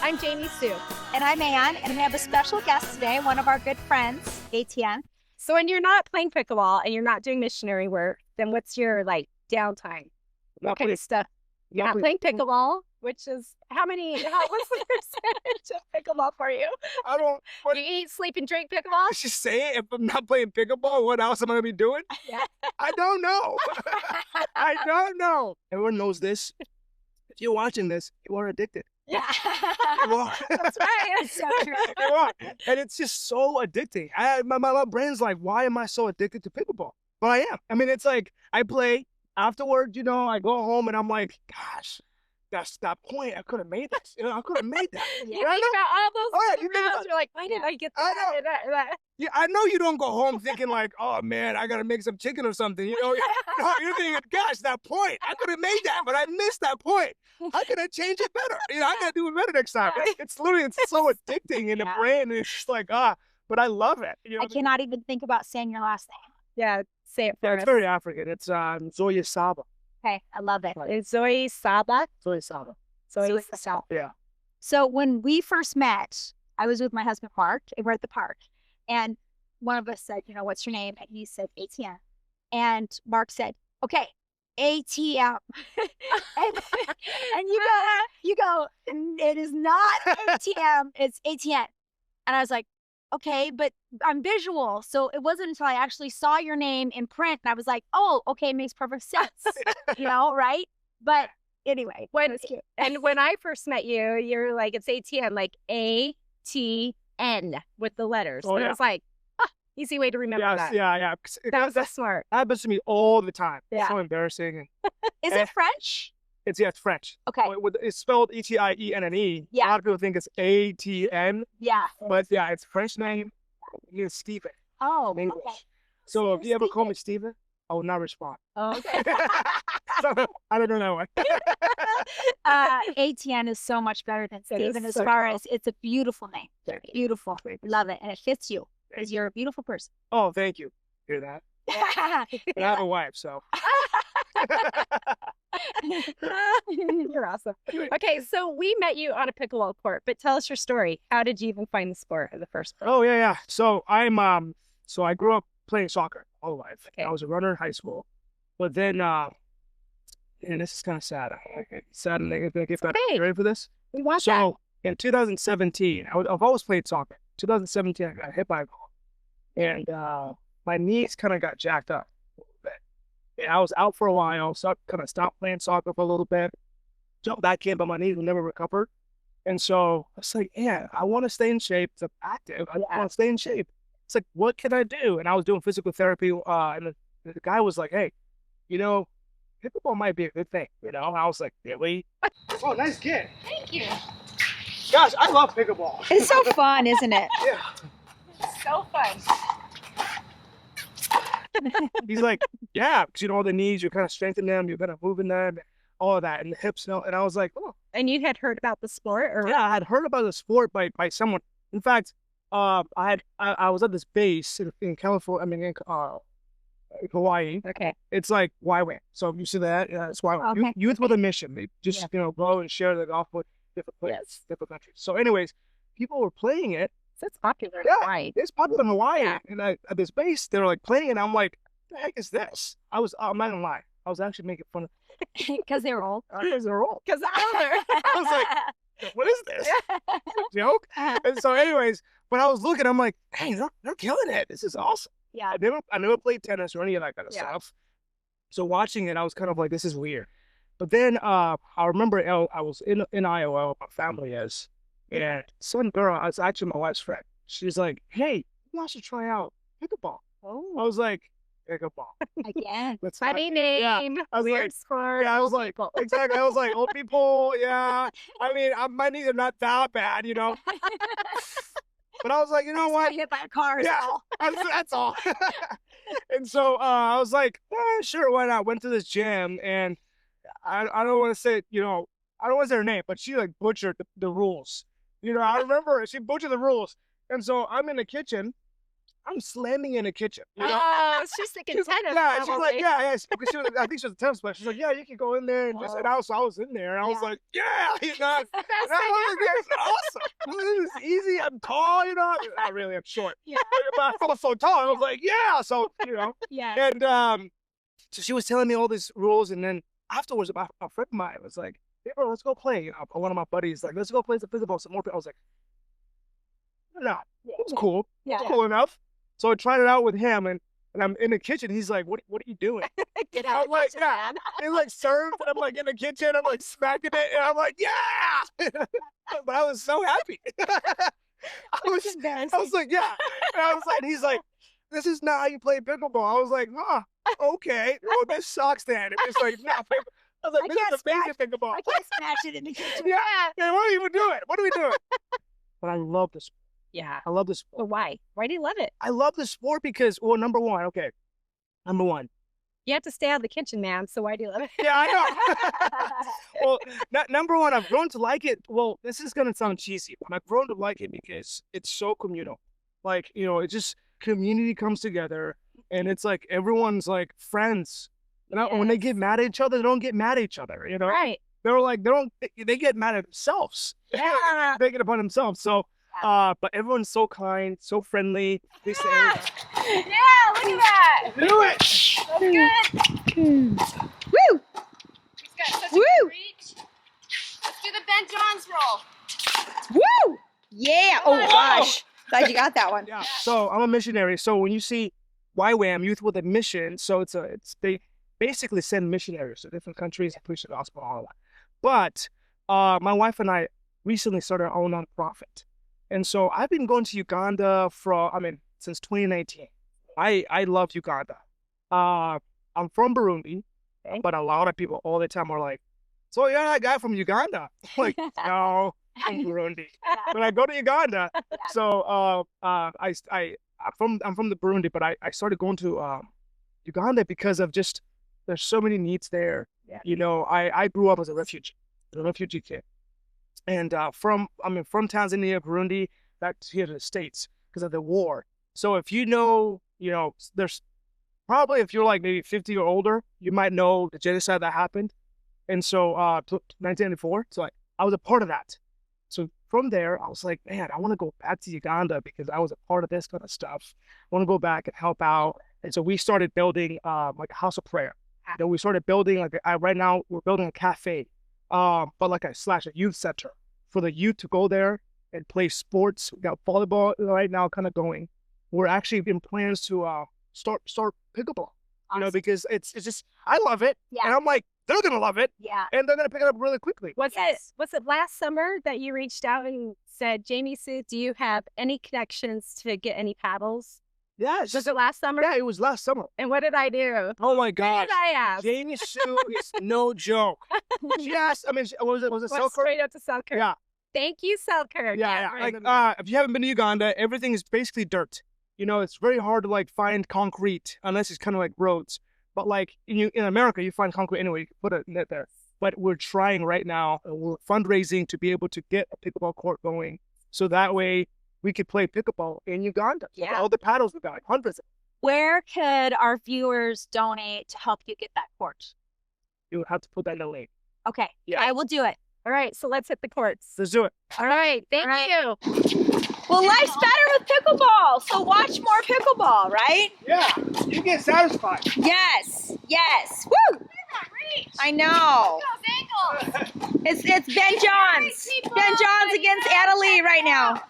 I'm JamiSue. And I'm Anne, and we have a special guest today, one of our good friends, Etienne. So when you're not playing pickleball and you're not doing missionary work, then what's your downtime? What kind of stuff? You're not playing pickleball, which is what's the percentage of pickleball for you? You eat, sleep, and drink pickleball? Just say it. If I'm not playing pickleball, what else am I going to be doing? Yeah. I don't know. I don't know. Everyone knows this. If you're watching this, you are addicted. Yeah. You are. That's right. It's so true. You are. And it's just so addicting. My brain's like, why am I so addicted to pickleball? But I am. I mean, it's like I play. Afterward, I go home and I'm like, gosh, that's that point. I could have made this. I could have made that. You think about all those rounds. You're like, why did I get that? That? Yeah, I know you don't go home thinking like, oh man, I gotta make some chicken or something. You're thinking, gosh, that point. I could have made that, but I missed that point. I could have changed it better. I gotta do it better next time. It's literally so addicting in the brain. And it's just like, but I love it. I cannot even think about saying your last name. Yeah, say it for us. It's very African. It's Zoya Saba. Okay, I love it. It's Zoe Saba. Zoya Saba. Zoe Saba. Yeah. So when we first met, I was with my husband, Mark, and we're at the park. And one of us said, what's your name? And he said, Etienne. And Mark said, okay, ATM. and you go, it is not ATM, it's ATN. And I was like, okay, but I'm visual. So it wasn't until I actually saw your name in print and I was like, oh, okay, it makes perfect sense. Right? But anyway, it's cute. And when I first met you, you're like, it's ATN, like ATN with the letters. Oh, and yeah. I was like, easy way to remember that. Yeah. That was so smart. That happens to me all the time. Yeah. It's so embarrassing. Is it French? It's French. Okay. It's spelled Etienne. Yeah. A lot of people think it's ATN. Yeah. But yeah, it's French name. It's Stephen. Oh, in English. okay. So if you ever call me Stephen, I will not respond. Oh, okay. I don't know that one. ATN is so much better than Stephen as far as it's a beautiful name. Beautiful. Love it. And it fits you because you're a beautiful person. Oh, thank you. Hear that? But I have a wife, so. You're awesome. Okay, so we met you on a pickleball court, but tell us your story. How did you even find the sport in the first place? Oh yeah. So I grew up playing soccer all my life. Okay. I was a runner in high school, but then and this is kind of sad. Sad and negative. Get better. You ready for this? We want that. So in 2017, I've always played soccer. 2017, I got hit by a ball, and my knees kind of got jacked up a little bit. And I was out for a while, so I kind of stopped playing soccer for a little bit. Jumped back in, but my knees never recovered. And so I was like, yeah, I want to stay in shape. I'm active. I want to stay in shape. It's like, what can I do? And I was doing physical therapy, and the guy was like, hey, pickleball might be a good thing. I was like, really? Oh, nice kid. Thank you. Gosh, I love pickleball. It's so fun, isn't it? Yeah. So fun. He's like, yeah, because all the knees, you're kind of strengthening them, you're kind of moving them, all of that, and the hips, and I was like, oh. And you had heard about the sport, or? Yeah, I had heard about the sport by someone. In fact, I was at this base in California, in Hawaii. Okay. It's like YWAM. So you see that? Yeah, it's YWAM. Okay. Youth with a mission. They just, go and share the golf with different players, different countries. So anyways, people were playing it. So it's popular in Hawaii. It's popular in Hawaii. Yeah. And at this base, they were like playing it. And I'm like, what the heck is this? I'm not gonna lie. I was actually making fun of Because they were old. because they're old. Because I I was like, what is this? Joke? And so anyways, when I was looking, I'm like, hey, they're killing it. This is awesome. Yeah. I never played tennis or any of that kind of stuff. So watching it, I was kind of like, this is weird. But then I remember I was in Iowa, my family is, and some girl, it's actually my wife's friend. She's like, hey, you should try out pickleball. Oh. I was like, pickleball. Again. Let's Funny name. Yeah. I was Weird like, sport. yeah, I was like, exactly. I was like, old people, yeah. I mean, my knees are not that bad, But I was like, you know what? Hit by a car. Yeah, that's all. And so I was like, sure, why not? Went to this gym, and I don't want to say, I don't want to say her name, but she like butchered the rules. I remember she butchered the rules. And so I'm in the kitchen. I'm slamming in the kitchen. You know? Oh, she's thinking tennis. Yeah, she's like, probably. yeah. Because I think she was a tennis player. She's like, yeah, you can go in there and just. And I was in there, and I was like, yeah, you know. Best And I thing was like, ever. this is awesome. This is easy. I'm tall, you know. Not really. I'm short. Yeah. But I was so tall. I was like, yeah. So you know. Yeah. And so she was telling me all these rules, and then afterwards, a friend of mine was like, hey, bro, let's go play. You know, one of my buddies like, let's go play some pickleball. Some more. I was like, no, it's cool. Yeah. It's cool enough. So I tried it out with him, and I'm in the kitchen. He's like, what are you doing? Get out. I'm like, kitchen, yeah. man. He like served, and I'm like in the kitchen. I'm like smacking it, and I'm like, yeah. But I was so happy. I was like, yeah. And I was like, he's like, this is not how you play pickleball. I was like, huh, okay. Well, this sucks then. It was like, no. I was like, this is amazing pickleball. I can't smash it in the kitchen. Yeah. Yeah, what are you even doing? What are we doing? But I love this. Yeah. I love this sport. Well, why? Why do you love it? I love the sport because, well, number one, You have to stay out of the kitchen, man. So why do you love it? Yeah, I know. Well, number one, I've grown to like it. Well, this is going to sound cheesy, but I've grown to like it because it's so communal. Like, you know, it just community comes together, and it's like everyone's like friends. You know, when they get mad at each other, they don't get mad at each other, you know? Right. They're like, they get mad at themselves. Yeah. They get upon themselves. So, but everyone's so kind, so friendly. They say, Yeah, look at that. do it. That's good. Woo! He's got such a Woo! good reach. Let's do the Ben Johns roll. Woo! Yeah. Oh gosh. Glad you got that one. Yeah. So I'm a missionary. So when you see YWAM, Youth with a Mission, so they basically send missionaries to different countries and preach the gospel and all that. But my wife and I recently started our own nonprofit, and so I've been going to Uganda since 2019. I love Uganda. I'm from Burundi, but a lot of people all the time are like, "So you're that guy from Uganda?" I'm like, no, I'm Burundi. But I go to Uganda, so I'm from the Burundi, but I started going to Uganda because of just there's so many needs there. Yeah. You know, I grew up as a refugee kid, and from Tanzania, Burundi, back here to the States because of the war. So if you know, there's probably, if you're like maybe 50 or older, you might know the genocide that happened. And so 1994, so I was a part of that. So from there, I was like, man, I want to go back to Uganda because I was a part of this kind of stuff. I want to go back and help out. And so we started building like a house of prayer. Then we started building right now we're building a cafe, but like a youth center for the youth to go there and play sports. We got volleyball right now kind of going. We're actually in plans to start pickleball. Awesome. Because it's just I love it, and I'm like they're gonna love it, and they're gonna pick it up really quickly. Was it last summer that you reached out and said, JamiSue, do you have any connections to get any paddles? Yes. Was it last summer? Yeah, it was last summer. And what did I do? Oh my gosh. What did I ask? JamiSue is no joke. Yes, was it Went Selkirk? straight up to Selkirk. Yeah. Thank you, Selkirk. Yeah. Right. Like if you haven't been to Uganda, everything is basically dirt. It's very hard to like find concrete unless it's kind of like roads. But like in America, you find concrete anyway. You can put a net there. But we're trying right now. We're fundraising to be able to get a pickleball court going, so that way we could play pickleball in Uganda. Yeah. All the paddles we got, hundreds. Where could our viewers donate to help you get that court? You would have to put that in the link. Okay. Yeah. I will do it. All right, so let's hit the courts. Let's do it. All right, thank you. Well, life's better with pickleball, so watch more pickleball, right? Yeah, you get satisfied. Yes. Woo! I know. It's Ben Johns. Ben Johns against Anna Lee right now.